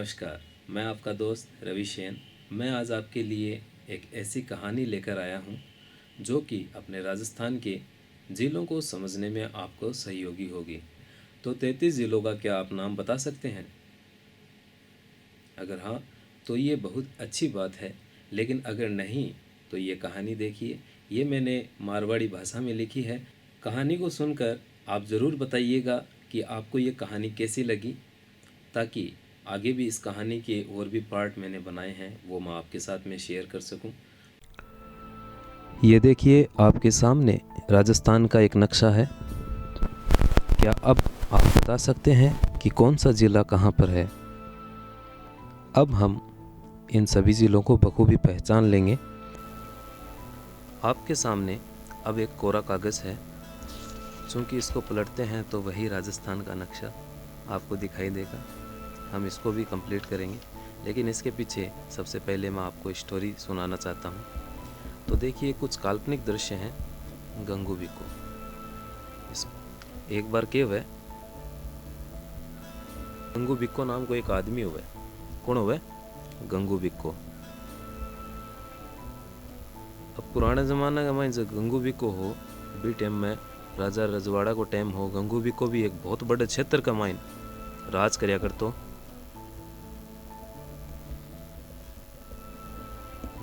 नमस्कार। मैं आपका दोस्त रवि शेन। मैं आज आपके लिए एक ऐसी कहानी लेकर आया हूँ जो कि अपने राजस्थान के ज़िलों को समझने में आपको सहयोगी होगी। तो 33 ज़िलों का क्या आप नाम बता सकते हैं? अगर हाँ तो ये बहुत अच्छी बात है, लेकिन अगर नहीं तो ये कहानी देखिए। ये मैंने मारवाड़ी भाषा में लिखी है। कहानी को सुनकर आप ज़रूर बताइएगा कि आपको ये कहानी कैसी लगी, ताकि आगे भी इस कहानी के और भी पार्ट मैंने बनाए हैं वो मैं आपके साथ में शेयर कर सकूं। ये देखिए आपके सामने राजस्थान का एक नक्शा है। क्या अब आप बता सकते हैं कि कौन सा ज़िला कहाँ पर है? अब हम इन सभी ज़िलों को बखूबी पहचान लेंगे। आपके सामने अब एक कोरा कागज़ है। चूँकि इसको पलटते हैं तो वही राजस्थान का नक्शा आपको दिखाई देगा। हम इसको भी कंप्लीट करेंगे, लेकिन इसके पीछे सबसे पहले मैं आपको स्टोरी सुनाना चाहता हूँ। तो देखिए, कुछ काल्पनिक दृश्य हैं गंगू बिक्को। एक बार क्या हुआ, गंगू बिक्को नाम को एक आदमी हुआ। कौन हुआ? गंगू बिक्को। अब पुराने ज़माने का मैं जो गंगू बिक्को हो भी टाइम में राजा रजवाड़ा को टाइम हो, गंगू बिक्को भी एक बहुत बड़े क्षेत्र का माइन राज करया करतो,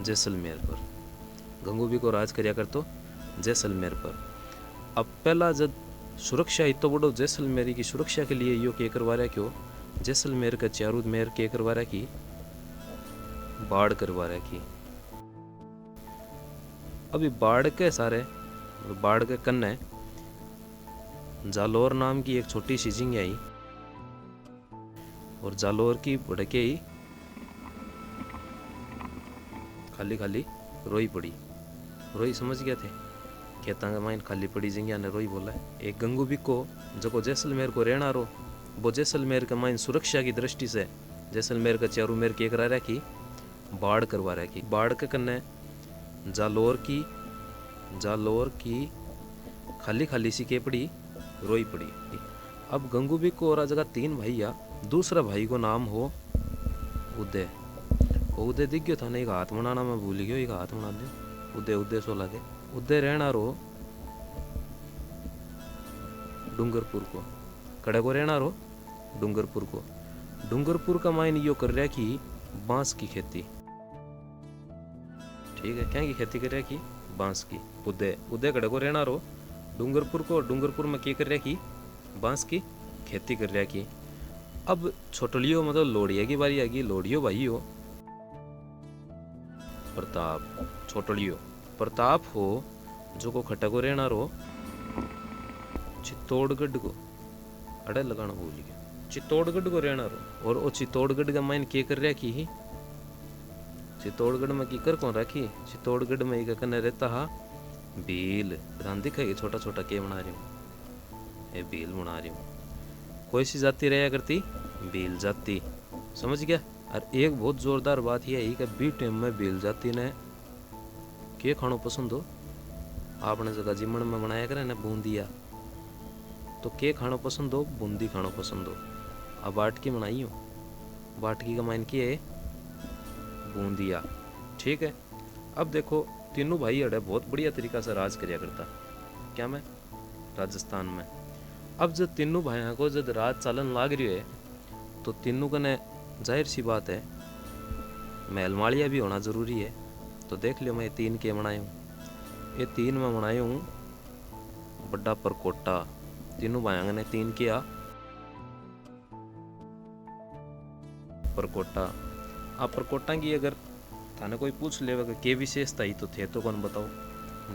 जैसलमेर पर। गंगू बिक्को राज करया करतो जैसलमेर पर। अब पहला जब सुरक्षा इतो बड़ो जैसलमेर की सुरक्षा के लिए यो के करवा रहा, क्यों जैसलमेर का चारों मेर के करवा रहा की बाढ़ करवा रहा की। अभी बाढ़ के सारे बाढ़ के कन्ने जालोर नाम की एक छोटी सी झींगी आई, और जालोर की भड़के ही खाली खाली रोई पड़ी। रोई समझ गया थे, खेता का माइन खाली पड़ी जिंगिया ने रोई बोला है। एक गंगू बिक्को जो जैसलमेर को रहना रो, वो जैसलमेर का माइन सुरक्षा की दृष्टि से जैसलमेर का चारों मेर के करा रहा की बाढ़ करवा रहा की। बाढ़ के कन्ने जालोर की खाली खाली सी के पड़ी रोई पड़ी। अब गंगू बिक्को और जगह तीन भैया, दूसरा भाई को नाम हो उदय। उदय दिख गयो था ना, एक हाथ बनाना मैं भूल गयो, एक हाथ बना दे उदय। उदय सोला दे उदय रहना रो डूंगरपुर को। कड़े को रहना रो डूंगरपुर को। डूंगरपुर का माइन यो कर रहा की बांस की खेती। ठीक है, क्या की खेती कर रहा की बांस की। उदय कड़े को रहना रो डूंगरपुर को। डूंगरपुर में क्या कर रहा की बांस की खेती कर रहा की। अब छोटलियो मतलब लोड़िया की बारी आ गई। लोड़ियो भाई हो प्रताप, छोटलियो प्रताप हो जो को खटा को रहना रो चित्तौड़गढ़ को। अड़े लगाना भूल गया, चित्तौड़गढ़ को रहना रो। और वो चित्तौड़गढ़ का माइन के कर रहा की चित्तौड़गढ़ में की कर कौन रखी। चित्तौड़गढ़ में एक कने रहता हा भील। ध्यान दिखाई छोटा छोटा के बना रही हूँ, ये भील बना रही हूँ। कोई सी जाति रहा करती भील जाति, समझ गया। और एक बहुत जोरदार बात यह है कि बी टाइम में भील जाति ने के खानो पसंद हो। आपने जगह जिमन में बनाया करे ना बूंदिया, तो के खानो पसंद हो, बूंदी खानो पसंद हो। अब बाटकी बनाई हो, बाटकी का माइन की है बूंदिया। ठीक है। अब देखो तीनों भाई अड़े बहुत बढ़िया तरीका से राज करया करता क्या मैं राजस्थान में। अब जब तीनों भाइयों को जब राज चालन लाग रही है, तो तीनों कने जाहिर सी बात है महल मालिया भी होना जरूरी है। तो देख लियो, मैं तीन के बनाए हूँ। ये तीन में बनाए हूँ बड़ा परकोटा। तीनों भाइयों ने तीन किया परकोटा। आप परकोटा की अगर थाने कोई पूछ ले के विशेषता ही तो थे तो कौन बताओ,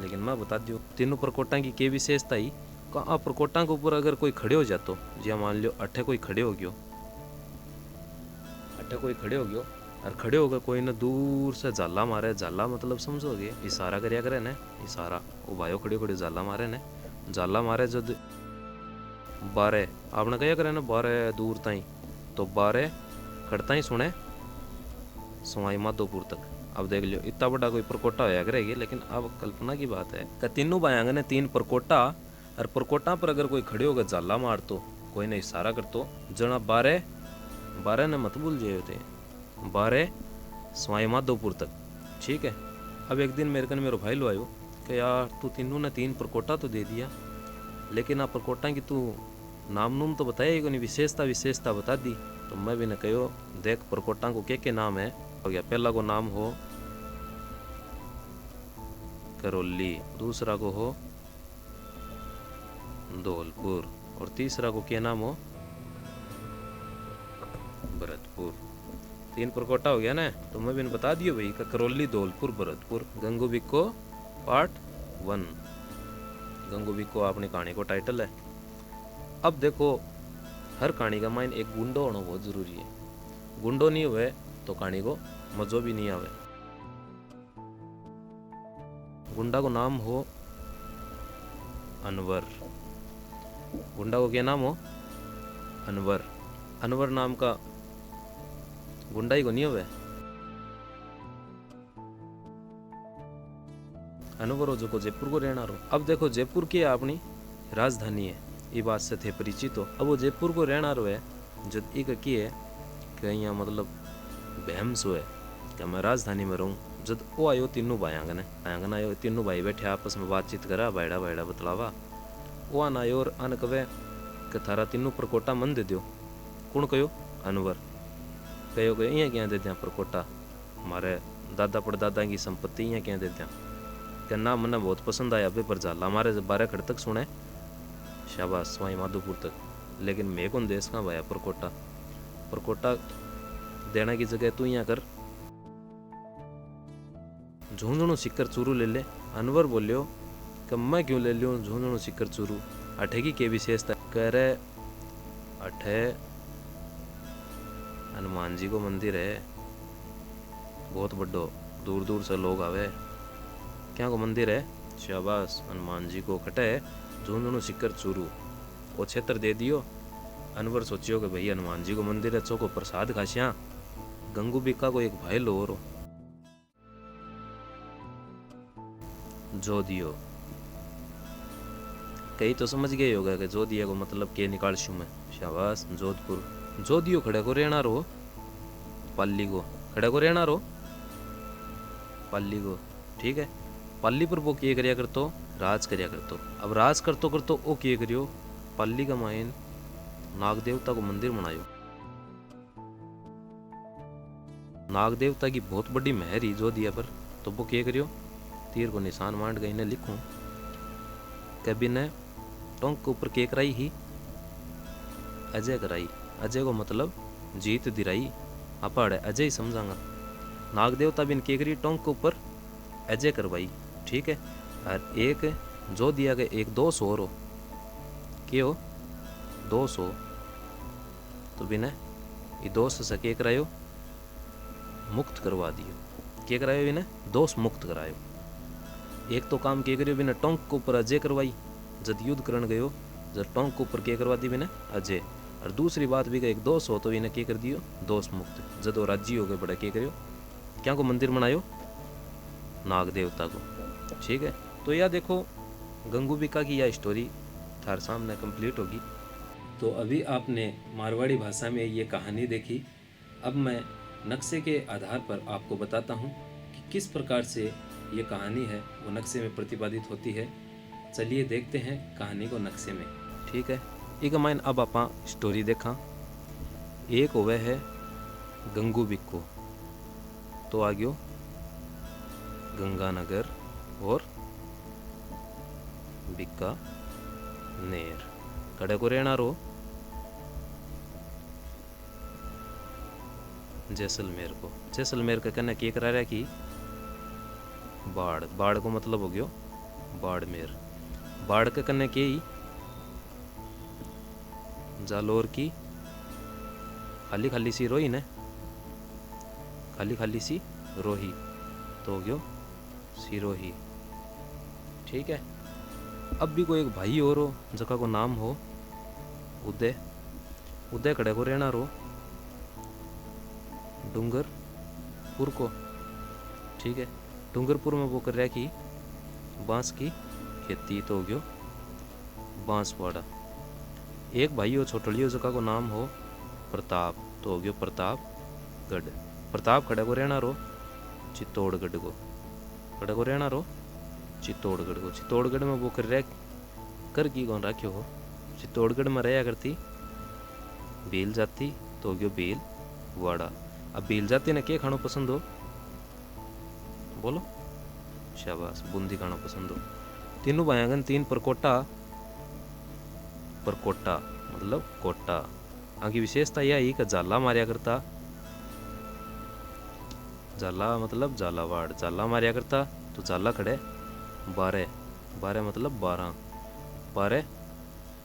लेकिन मैं बता दियो तीनों परकोटा की के विशेषता ही। आप परकोटा के ऊपर अगर कोई खड़े हो जातो, जी मान लियो अठे कोई खड़े हो गयो, और खड़े होकर कोई ना दूर से जाला मारे। जाला मतलब समझोगे, इशारा करया करे ने, इशारा। वो भाइयों खड़े खड़े जाला मारे ने, जाला मारे जब बारे आपने कहा करे ना बारे दूर ताई, तो बारे खड़ता ही सुने सवाई माधोपुर तक। अब देख लियो इतना बड़ा कोई परकोटा होया करेगी। लेकिन अब कल्पना की बात है कि तीनों भाइयों ने तीन परकोटा, और परकोटा पर अगर कोई खड़े होकर जाला मार तो कोई ने इशारा कर तो जना बारे 12 ने मत भूल जाए थे, 12 सवाई माधोपुर तक। ठीक है। अब एक दिन मेरे कन मेरो भाई लो आयो कि यार तू तीनों ने 3 परकोटा तो दे दिया, लेकिन आप परकोटा की तू नाम नूम तो बताया को नहीं, विशेषता बता दी। तो मैं भी ने कहो देख परकोटा को के नाम है। हो गया, पहला को नाम हो करौली, दूसरा को हो धौलपुर और तीसरा को क्या नाम हो भरतपुर। 3 परकोटा हो गया ना। तो मैं भी बता दियो भाई करौली, धौलपुर, भरतपुर। गंगू बिको पार्ट 1, गंगू बिको अपनी कहानी को टाइटल है। अब देखो हर कहानी का माइन एक गुंडो होना बहुत जरूरी है। गुंडो नहीं हुए तो कहानी को मजो भी नहीं आवे। गुंडा को नाम हो अनवर। गुंडा को क्या नाम हो अनवर। अनवर नाम का गुंडा ही को नहीं हुए। अनवर हो जो को जयपुर को रहना रो। अब देखो जयपुर की अपनी राजधानी है, ये बात से थे परिचित हो। अब वो जयपुर को रहना रो है जब एक की है कि यहाँ मतलब बहम सो है कि मैं राजधानी में रहूँ। जब वो आयो तीनों भाई आंगन आयो, तीनों भाई बैठे आपस में बातचीत करा, बायड़ा बायड़ा बतलावा। वो आन आयो और अन कवे कि थारा तीनों परकोटा मन दे दो। कौन कहो अनवर कहो कि यहाँ क्या दे दिया परकोटा, हमारे दादा परदादा की संपत्ति यहाँ क्या दे दिया। कि ना मना बहुत पसंद आया अभी पर झाला हमारे 12 खड़ तक सुने, शाबाश सवाई माधोपुर तक, लेकिन मैं कौन देश का भाया परकोटा। परकोटा देने की जगह तू यहाँ कर झुंझुणु सिक्कर चूरू ले ले। अनवर बोलियो कि मैं क्यों ले लियो झुंझुणु सिक्कर चूरू, अठे की के विशेषता। कह रहे अठे हनुमान जी को मंदिर है बहुत बड़ो, दूर दूर से लोग आवे। क्या को मंदिर है, शाबाश हनुमान जी को खटे झुंझुणु सिक्कर चूरू। वो क्षेत्र दे दियो। अनवर सोचियो कि भाई हनुमान जी को मंदिर है, चौको प्रसाद खासिया। गंगू बिका को एक भाई लो रो जो दियो। कई तो समझ गए होगा कि जो दिया को मतलब के निकाल शू मैं, शाबाश जोधपुर। जो दियो खड़े को रहना रो पाली को, खड़े को रहना रो पाली को। ठीक है। पाली पर वो किए करिया करतो राज करिया करतो। अब राज करतो करतो वो किए करियो पाली का माइन नाग देवता को मंदिर बनायो। नाग देवता की बहुत बड़ी मेहर ही जो दिया पर। तो वो किए करियो तीर को निशान मांड गई ने लिखूं कभी ने टोंक के ऊपर के कराई ही अजय कराई। अजय को मतलब जीत दिराई, अपाड़ अजय ही समझांगा। नाग देवता बिन के करी टोंक के ऊपर अजय करवाई। ठीक है। और एक जो दिया गया एक 200 और हो के हो 200 तो बिना ये दोष से के करायो मुक्त करवा दियो। के करायो बिना दोष मुक्त करायो। एक तो काम के करियो बिना टोंक के ऊपर अजय करवाई, जब युद्ध करण गयो जब टोंक के ऊपर के करवा दी बिना अजय। और दूसरी बात भी एक 200 तो इन्हें के कर दियो दोष मुक्त। जब वो राज्य हो गए बड़ा के करियो क्या को मंदिर बनायो नाग देवता को। ठीक है। तो यह देखो गंगू बिका की यह स्टोरी थार सामने कंप्लीट होगी। तो अभी आपने मारवाड़ी भाषा में ये कहानी देखी। अब मैं नक्शे के आधार पर आपको बताता हूँ कि किस प्रकार से ये कहानी है वो नक्शे में प्रतिपादित होती है। चलिए देखते हैं कहानी को नक्शे में। ठीक है। एक माइन अब आप स्टोरी देखा। एक होवे है गंगू बिक्को, तो आ गयो गंगानगर और बीकानेर। कड़े को रहना रो जैसलमेर को। जैसलमेर का कहना के करा रहा कि बाढ़। बाढ़ को मतलब हो गयो बाड़मेर। बाढ़ के कन्ने के ही जालोर की खाली खाली सी रोही ने, खाली खाली सी रोही तो हो गयो सिरोही। ठीक है। अब भी कोई एक भाई और हो जगह को नाम हो उदय। उदय खड़े को रहना रो डूंगरपुर को। ठीक है। डूंगरपुर में वो कर रहा कि बांस की खेती तो हो गयो बांसवाड़ा। एक भाई हो छोटलियो जगह को नाम हो प्रताप, तो हो गयो प्रतापगढ़। प्रताप खड़े को रहना रो चित्तौड़गढ़ को, खड़े को रहना रो चित्तौड़गढ़ को। चित्तौड़गढ़ में वो कर की कौन राख्यो हो, चित्तौड़गढ़ में रहा करती भील जाति तो हो गयो भील वाड़ा। अब भील जाति ने क्या खाना पसंद हो, बोलो, शाबाश, बूंदी खाना पसंद हो। तीनों भाईगन तीन परकोटा, परकोटा मतलब कोटा। आगे विशेषता यह है कि जाला मारिया करता, जाला मतलब झालावाड़, जाला मारिया करता तो जाला खड़े 12, 12 मतलब 12, 12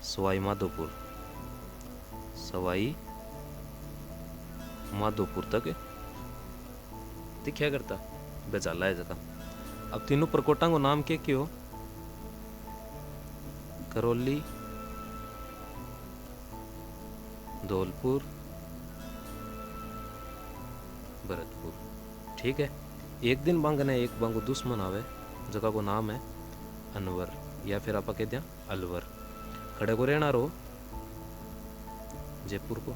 सवाई माधोपुर, सवाई माधोपुर तक दिखा करता बेजाला है जगह। अब तीनों परकोटा को नाम क्या क्यों, करौली, धौलपुर, भरतपुर। ठीक है। एक दिन बांग ने एक बांगो दुश्मन आवे, जगह को नाम है अनवर या फिर आप कह दिया अलवर। खड़े को रहना रो जयपुर को।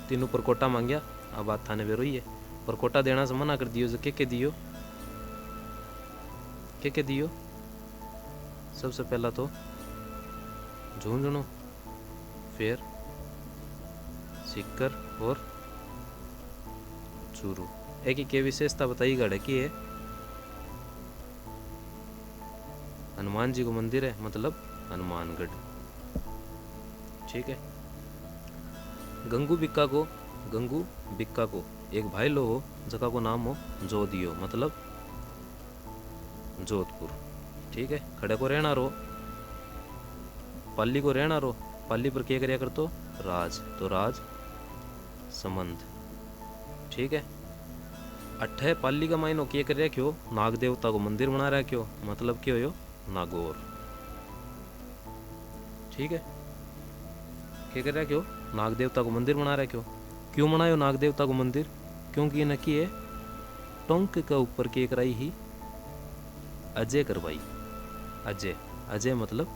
तीनों परकोटा मांगया, अब बात थाने वे रोई है, परकोटा देना से मना कर दियो। जो के दियो, के दियो, सबसे पहला तो झुंझुनू, फिर सिक्कर और चूरू। एक ही के विशेषता बताई गढ़ की है, हनुमान जी को मंदिर है मतलब हनुमानगढ़। ठीक है। गंगू बिक्का को, गंगू बिक्का को एक भाई लो हो, जगह को नाम हो जोदियो मतलब जोधपुर। ठीक है। खड़े को रहना रो, पाली को रहना रो, पाली पर क्या करिया कर तो राज, तो राज संबंध। ठीक है। अठे पाली का मायनो क्या कर रखियो, नाग देवता को मंदिर बना रखियो मतलब क्या हो नागौर। ठीक है। क्या कर रखियो, नाग देवता को मंदिर बना रखियो। क्यों बनायो नाग देवता को मंदिर, क्योंकि ये नकी है टोंक के ऊपर के कराई ही अजय करवाई। अजय, अजय मतलब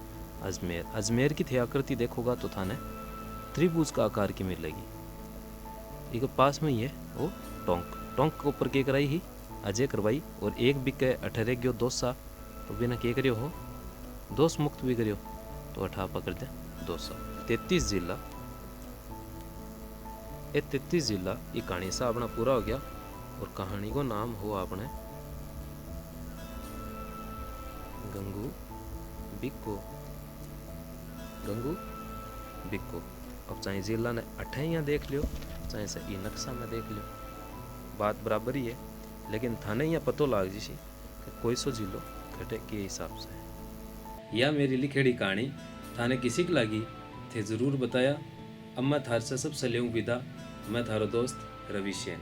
अजमेर। अजमेर की थी आकृति देखोगा तो थाने त्रिभुज का आकार की मिलेगी। एक पास में ही है वो टोंक, टोंक के ऊपर के कराई ही अजय करवाई। और एक बिके 18 गयो दोसा, तो बिना के करियो हो दोष मुक्त भी करियो तो 18 पकड़ दे दोसा। 33 जिला, ये 33 जिला ये कहानी सा अपना पूरा हो गया। और कहानी को नाम हो आपने गंगू बिक्को, गंगू बिक्को। अब चाहे जिला ने 28 देख लियो, चाहे से ये नक्शा में देख लियो, बात बराबर ही है। लेकिन थाने यहाँ पतो लाग जी कि कोई सो जिलो घटे के हिसाब से। यह मेरी लिखेड़ी कहानी थाने किसी की लगी थे जरूर बताया। अब मैं थार से सब सलेहूँ विदा। मैं थारो दोस्त रवि सेन।